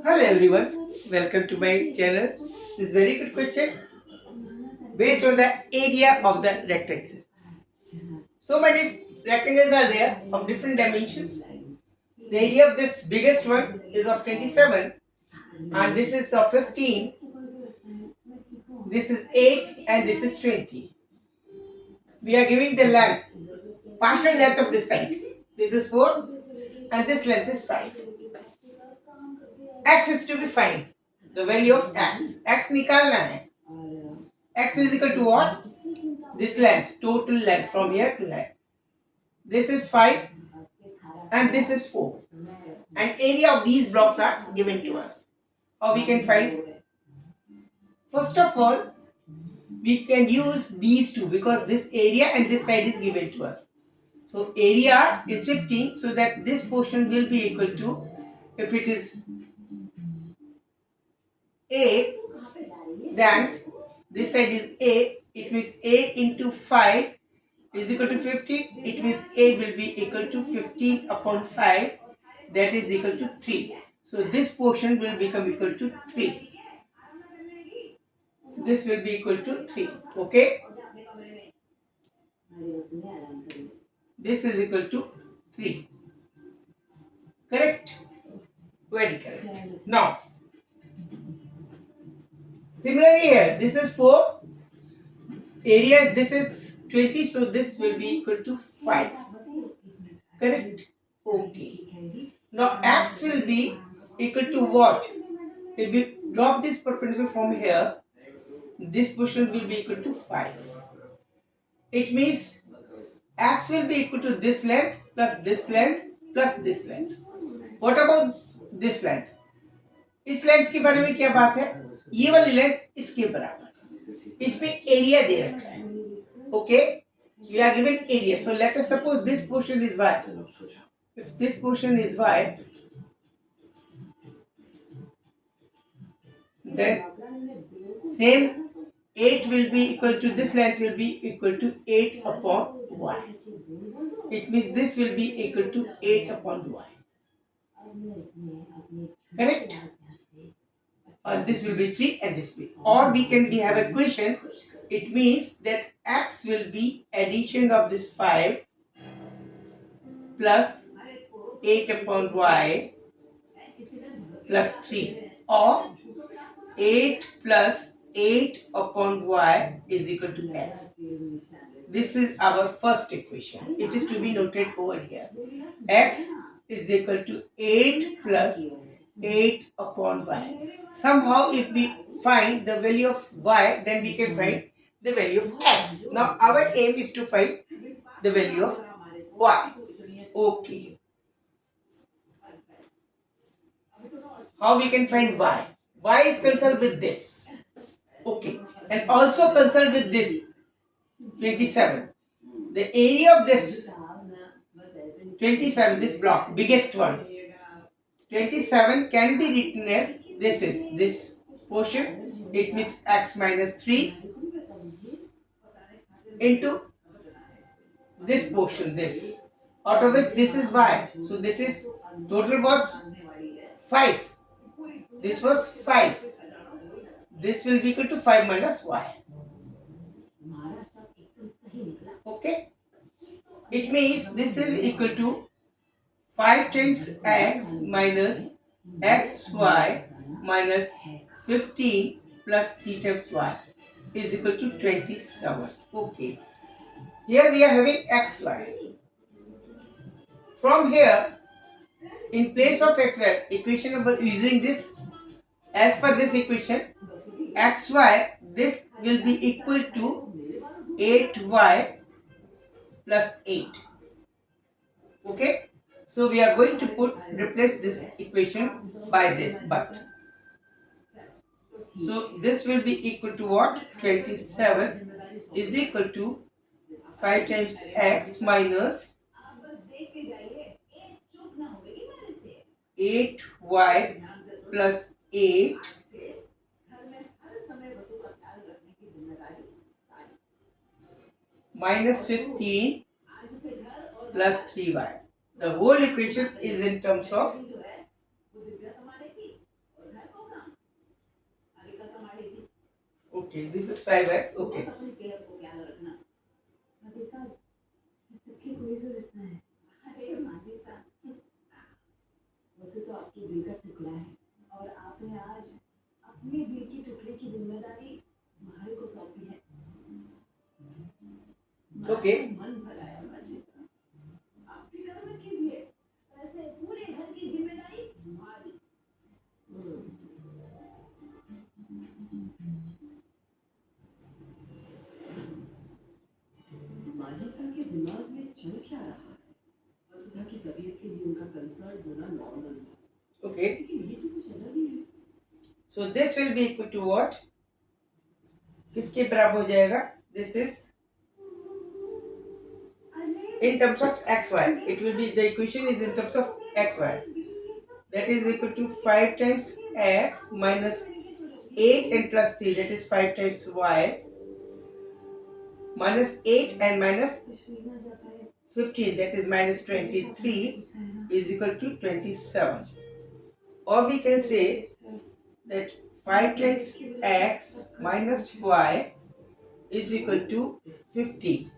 Hello everyone, welcome to my channel. This is very good question based on the area of the rectangle. So many rectangles are there of different dimensions. The area of this biggest one is of 27 and this is of 15, this is 8 and this is 20. We are giving the length, partial length of this side. This is 4 and this length is 5. X is to be found. The value of x. X निकालना है. X is equal to what? This length, total length from here to here. This is 5 and this is 4. And area of these blocks are given to us. How we can find? First of all, we can use these two because this area and this side is given to us. So area is 15, so that this portion will be equal to, if it is A, then this side is A, it means A into 5 is equal to 15. It means A will be equal to 15 upon 5, that is equal to 3. So this portion will become equal to 3. This will be equal to 3. Okay. This is equal to 3. Correct? Very correct. Now, similarly here, this is 4. Area, this is 20, so this will be equal to 5. Correct? Okay. Now, x will be equal to what? If we drop this perpendicular from here, this portion will be equal to 5. It means x will be equal to this length plus this length plus this length. What about this length? इस length के बारे में क्या बात है? ये वाली length इसके बराबर, इस पे एरिया दे रखा है. Okay, we are given area. So let us suppose this portion is y. If this portion is y, then same 8 will be equal to this length will be equal to 8 upon y. It means this will be equal to 8 upon y. Correct? And this will be 3 and this will be. Or we have a equation. It means that x will be addition of this 5 plus 8 upon y plus 3. Or 8 plus 8 upon y is equal to x. This is our first equation. It is to be noted over here. X is equal to 8 plus 8 upon y. Somehow if we find the value of y, then we can find the value of x. Now our aim is to find the value of y. Okay. How we can find y? Y is concerned with this. Okay. And also concerned with this. 27. The area of this 27, this block, biggest one, 27 can be written as this is this portion. It means x minus 3 into this portion, this, out of which this is y. So this is total was 5. This was 5. This will be equal to 5 minus y. Okay. It means this is equal to 5 times x minus xy minus 15 plus 3 times y is equal to 27. Okay. Here we are having xy. From here, in place of xy, equation number using this, as per this equation, xy, this will be equal to 8y plus 8. Okay. So we are going to replace this equation by this, but. So this will be equal to what? 27 is equal to 5 times x minus 8y plus 8 minus 15 plus 3y. The whole equation is in terms of Okay, this is 5x. Okay. Okay. Okay. So this will be equal to what? किसके बराबर हो जाएगा? This is in terms of xy. It will be, the equation is in terms of xy. That is equal to 5 times x minus 8 and plus 3, that is 5 times y, minus 8 and minus 15, that is minus 23, is equal to 27. Or we can say that 5 times x minus y is equal to 50.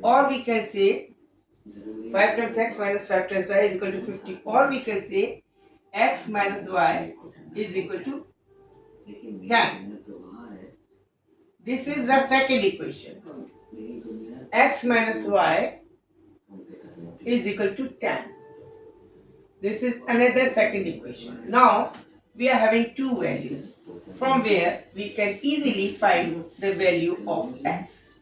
Or we can say 5 times x minus 5 times y is equal to 50. Or we can say x minus y is equal to 10. This is the second equation. X minus y is equal to 10. This is another second equation. Now we are having two values from where we can easily find the value of x.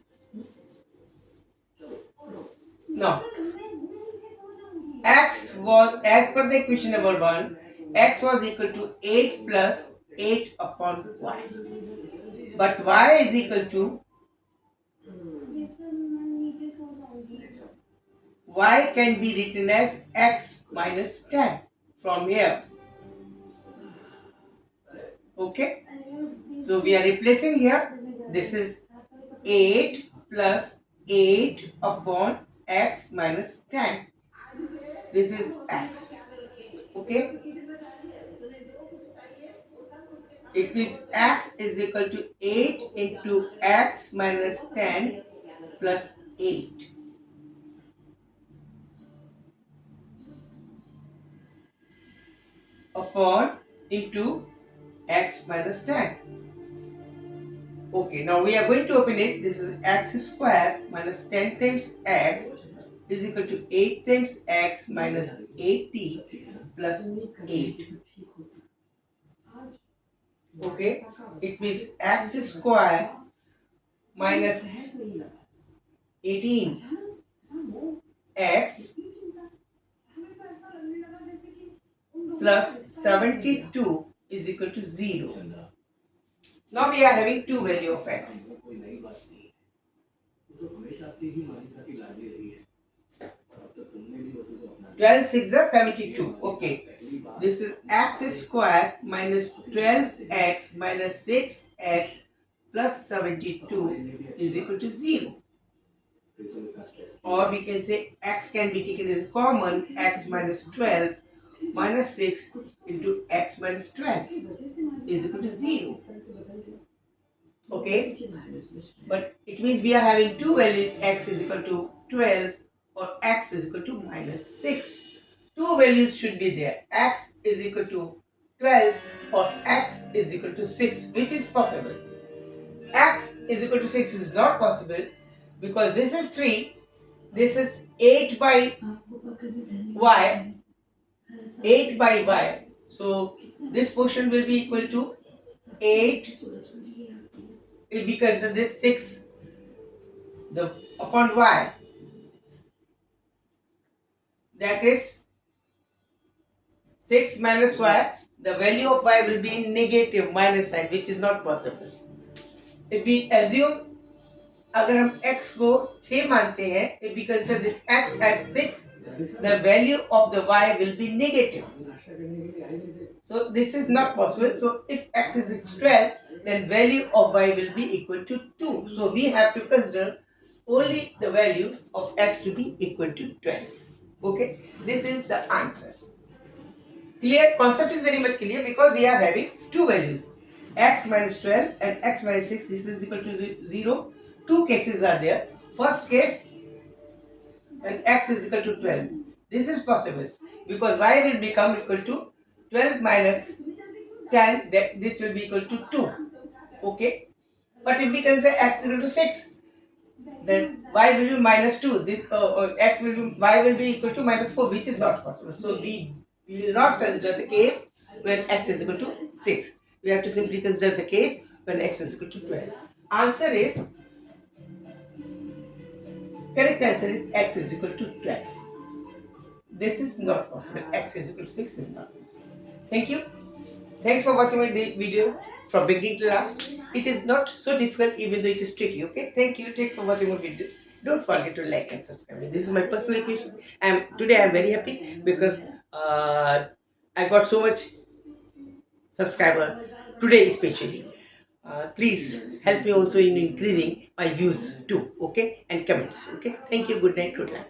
Now x was, as per the equation number 1, x was equal to 8 plus 8 upon y. But y is equal to, y can be written as x minus 10 from here. Okay, so we are replacing here. This is 8 plus 8 upon x minus 10. This is x. Okay, it means x is equal to 8 into x minus 10 plus 8. Upon into x minus 10. Okay, now we are going to open it. This is x square minus 10 times x is equal to 8 times x minus 80 plus 8. Okay, it means x square minus 18 x plus 72 is equal to 0. Now we are having two value of x. 12 6 is 72. Okay. This is x square minus 12x minus 6x plus 72 is equal to 0. Or we can say x can be taken as common, x minus 12 minus 6 into x minus 12 is equal to 0. Okay, but it means we are having two values, x is equal to 12 or x is equal to minus 6. Two values should be there, x is equal to 12 or x is equal to 6, which is possible. X is equal to 6 is not possible because this is 3, this is 8 by y, 8 by y. So this portion will be equal to 8 if we consider this 6 the upon y, that is 6 minus y, the value of y will be negative minus sign, which is not possible. If we assume, अगर हम x को 6 मानते हैं, if we consider this x as 6, the value of the y will be negative. So this is not possible. So if x is 12, then value of y will be equal to 2. So we have to consider only the value of x to be equal to 12. Okay, this is the answer. Clear? Concept is very much clear because we are having two values, x minus 12 and x minus 6, this is equal to 0. Two cases are there. First case, and x is equal to 12. This is possible because y will become equal to 12 minus 10, that this will be equal to 2. Okay. But if we consider x equal to 6, then y will be minus 2. This, x will be, y will be equal to minus 4, which is not possible. So we will not consider the case when x is equal to 6. We have to simply consider the case when x is equal to 12. Answer is, correct answer is x is equal to 12. This is not possible. X is equal to 6 is not possible. Thank you. Thanks for watching my video from beginning to last. It is not so difficult even though it is tricky. Okay. Thank you. Thanks for watching my video. Don't forget to like and subscribe. This is my personal equation. And today I am very happy because I got so much subscriber today especially. Please help me also in increasing my views too. Okay. And comments. Okay. Thank you. Good night. Good luck.